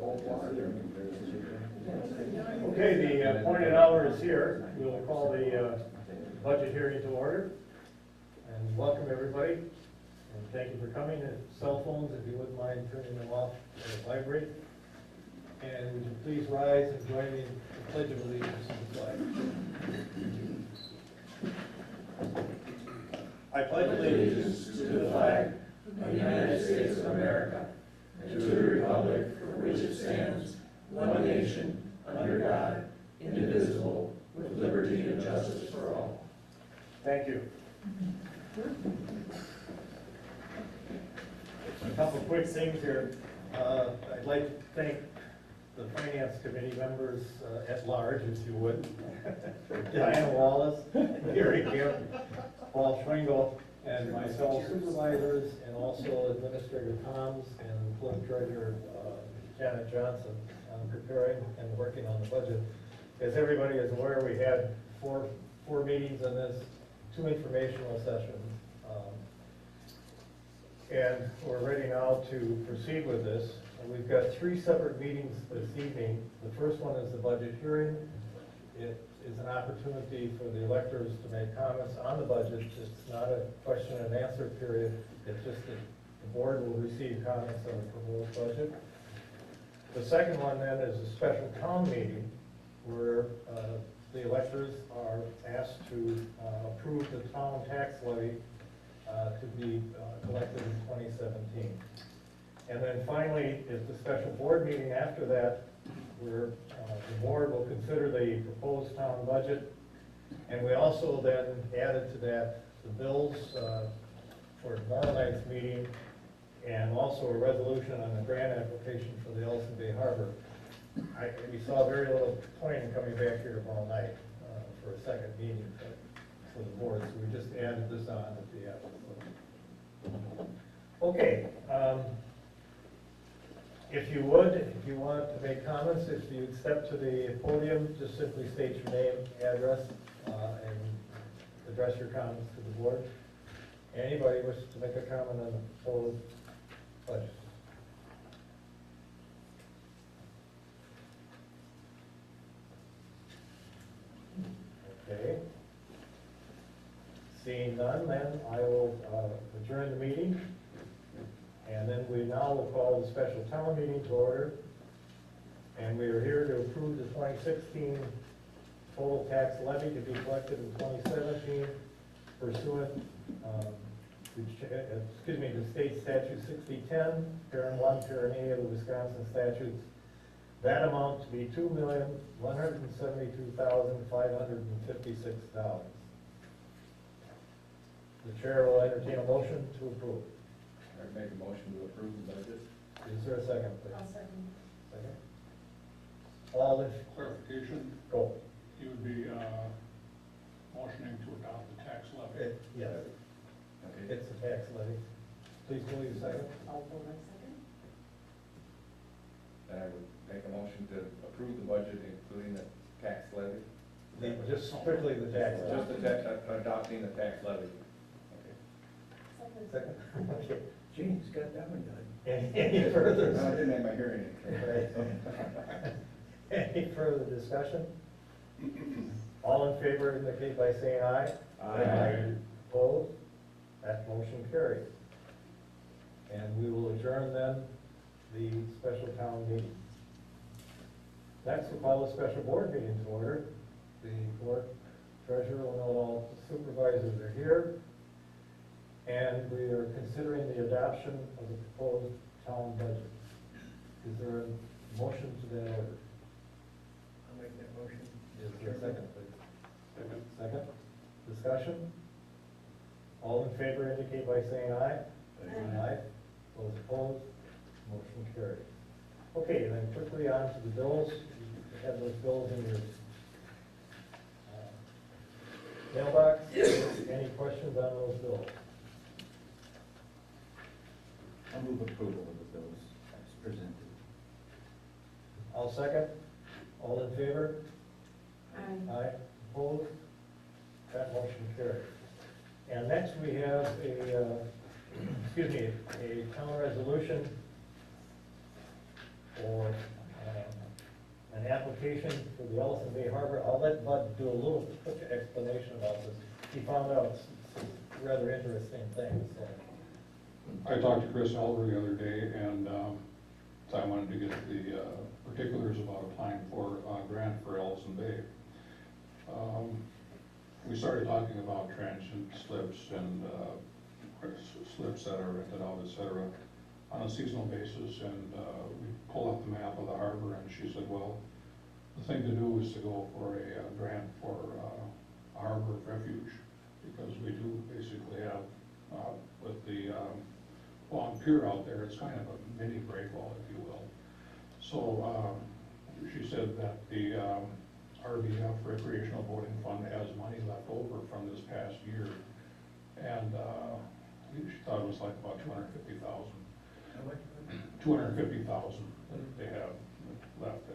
Okay, the appointed hour is here. We will call the budget hearing to order. And welcome everybody. And thank you for coming. And cell phones, if you wouldn't mind turning them off or vibrate. And would you please rise and join me in the Pledge of Allegiance to the flag. I pledge allegiance to the flag of the United States of America, and to the republic for which it stands, one nation, under God, indivisible, with liberty and justice for all. Thank you. A couple of quick things here. I'd like to thank the Finance Committee members at large, if you would. Diane Wallace, Gary Kim, Paul Schwingel, and my fellow supervisors, and also Administrator Toms and Clerk Treasurer Janet Johnson on preparing and working on the budget. As everybody is aware, we had four meetings on this, 2 informational sessions. And we're ready now to proceed with this. We've got 3 separate meetings this evening. The first one is the budget hearing. It is an opportunity for the electors to make comments on the budget. It's not a question and answer period. It's just that the board will receive comments on the proposed budget. The second one then is a special town meeting where the electors are asked to approve the town tax levy to be collected in 2017. And then finally is the special board meeting after that, where the board will consider the proposed town budget. And we also then added to that the bills for tomorrow night's meeting, and also a resolution on the grant application for the Elson Bay Harbor. We saw very little point in coming back here tomorrow night for a second meeting for the board, so we just added this on at the end. Okay. If you want to make comments, if you'd step to the podium, just simply state your name, address, and address your comments to the board. Anybody wishes to make a comment on the proposed budget? Okay. Seeing none, then I will adjourn the meeting. And then we now will call the special town meeting to order. And we are here to approve the 2016 total tax levy to be collected in 2017 pursuant to state statute 6010, parent 1, parent A of the Wisconsin statutes. That amount to be $2,172,556. The chair will entertain a motion to approve. I'd make a motion to approve the budget. Is there a second, please? I'll second. Second. All this, Clarification, go. you would be motioning to adopt the tax levy. Yes, Okay. it's a tax levy. Please do your second. I'll go my second. Then I would make a motion to approve the budget, including the tax levy. Just strictly the tax levy. Just adopting the tax levy. Second. Okay. Geez, got that one done. Any further? No, I didn't have my hearing aid. Any further discussion? All in favor indicate by saying aye. Aye. Opposed? That motion carries. And we will adjourn then the special town meeting. Next, we'll call the special board meeting to order. The board treasurer will know all the supervisors are here. And we are considering the adoption of the proposed town budget. Is there a motion to that order? I'll make that motion. Is there a second, please? Second. Second. Discussion? All in favor indicate by saying aye. Aye. Those opposed? Motion carries. Okay, then quickly on to the bills. You have those bills in your mailbox. Any questions on those bills? I'll move approval of the bills as presented. I'll second. All in favor? Aye. Aye. Opposed? That motion carries. And next we have a town resolution for an application for the Ellison Bay Harbor. I'll let Bud do a little quick explanation about this. He found out some rather interesting things, so. I talked to Chris Elver the other day, and so I wanted to get the particulars about applying for a grant for Ellison Bay. We started talking about transient slips and slips that are rented out, et cetera, on a seasonal basis, and we pulled up the map of the harbor, and she said, well, the thing to do is to go for a grant for a harbor of refuge, because we do basically have, with the long pier out there, it's kind of a mini breakwall, if you will. So she said that the RBF Recreational Boating Fund has money left over from this past year, and she thought it was like about $250,000. How much? $250,000 that they have left.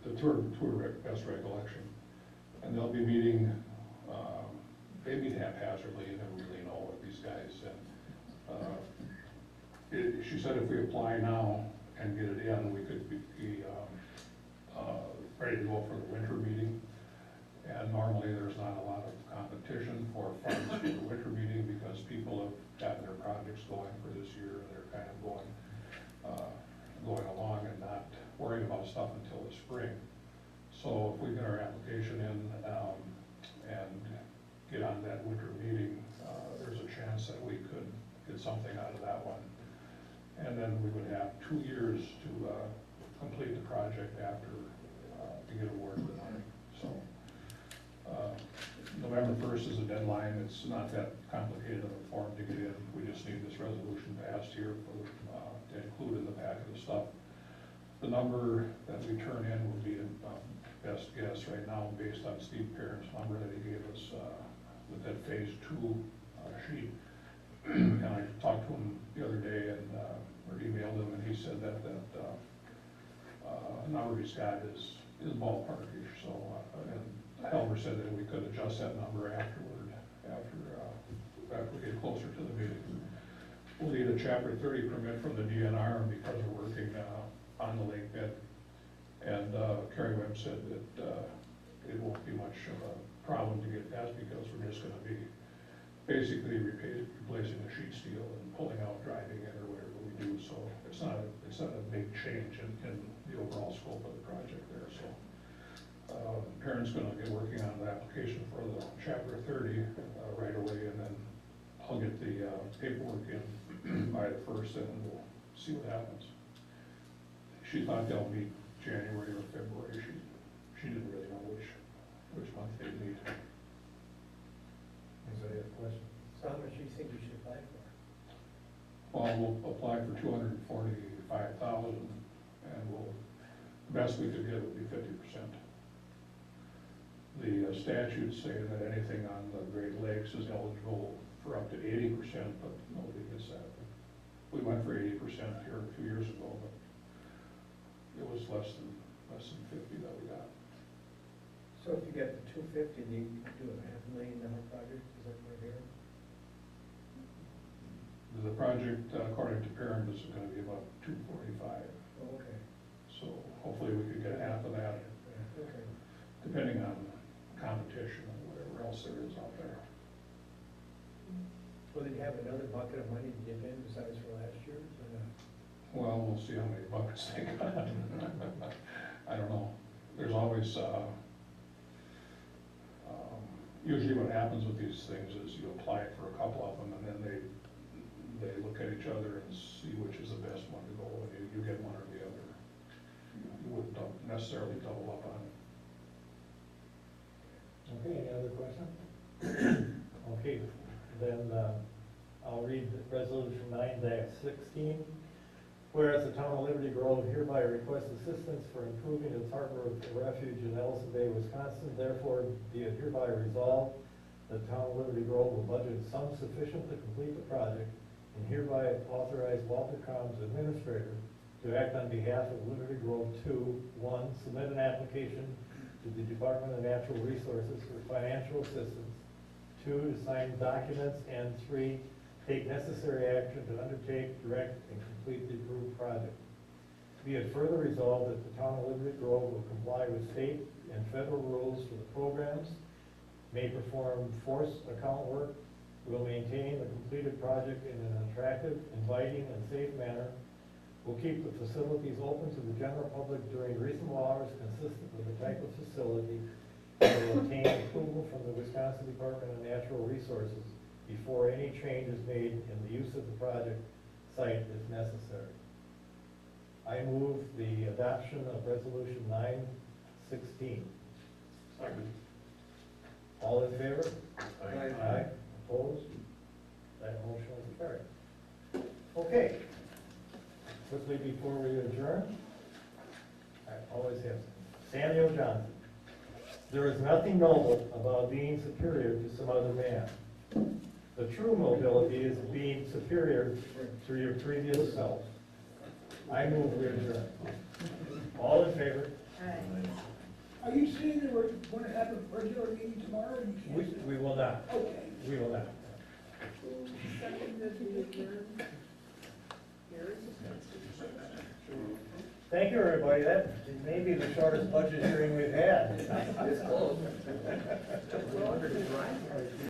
The tour best recollection, and they'll be meeting. They meet haphazardly. You never really know with these guys. And she said if we apply now and get it in, we could be ready to go for the winter meeting. And normally there's not a lot of competition for funds for the winter meeting because people have gotten their projects going for this year. They're kind of going along and not worrying about stuff until the spring. So if we get our application in and get on that winter meeting, there's a chance that we could get something out of that one. And then we would have 2 years to complete the project after to get awarded the money. So November 1st is a deadline. It's not that complicated of a form to get in. We just need this resolution passed here for to include in the pack of the stuff. The number that we turn in will be a best guess right now based on Steve Perrin's number that he gave us with that phase 2 sheet. And I talked to him the other day and or emailed him, and he said that number he's got is ballparkish. So and Helmer said that we could adjust that number afterward after we get closer to the meeting. We'll need a Chapter 30 permit from the DNR because we're working on the lake bed. And Kerry Webb said that it won't be much of a problem to get that because we're just going to be basically replacing the sheet steel and pulling out, driving it, or whatever we do. So it's not a big change in the overall scope of the project there. So Perrin's going to get working on the application for the Chapter 30 right away, and then I'll get the paperwork in by the 1st, and we'll see what happens. She thought they'll meet January or February. She didn't really know which month they'd meet. Anybody have a question? So how much do you think we should apply for? Well, we'll apply for $245,000, and the best we could get would be 50%. The statutes say that anything on the Great Lakes is eligible for up to 80%, but nobody gets that. We went for 80% here a few years ago, but it was less than 50 that we got. So if you get the 250, then you can do a $500,000 project, is that what I hear? The project, according to Perrin, is going to be about 245. Oh, okay. So hopefully we could get half of that, Okay. depending on competition and whatever else there is out there. Will you have another bucket of money to dip in besides for last year, or not? Well, we'll see how many buckets they got. I don't know. There's always, usually what happens with these things is you apply for a couple of them, and then they look at each other and see which is the best one to go, and you get one or the other. You wouldn't necessarily double up on it. Okay, any other questions? Okay, then I'll read Resolution 9-16. Whereas the town of Liberty Grove hereby requests assistance for improving its harbor of refuge in Ellison Bay, Wisconsin, therefore be it hereby resolved, the town of Liberty Grove will budget sum sufficient to complete the project, and hereby authorize Walter Combs, administrator, to act on behalf of Liberty Grove to, 1, submit an application to the Department of Natural Resources for financial assistance, 2, to sign documents, and 3, take necessary action to undertake, direct, and complete the approved project. Be it further resolved that the town of Libety Grove will comply with state and federal rules for the programs, may perform force account work, will maintain the completed project in an attractive, inviting, and safe manner, will keep the facilities open to the general public during reasonable hours consistent with the type of facility, and will obtain approval from the Wisconsin Department of Natural Resources before any change is made in the use of the project site is necessary. I move the adoption of Resolution 916. Second. All in favor? Aye. Opposed? That motion is carried. Okay. Quickly before we adjourn, I always have Samuel Johnson. There is nothing noble about being superior to some other man. The true nobility is being superior to your previous self. I move we adjourn. All in favor? Are you saying that we're going to have a regular meeting tomorrow? Or you can't? We will not. Okay. We will not. Thank you, everybody. That may be the shortest budget hearing we've had. It's close.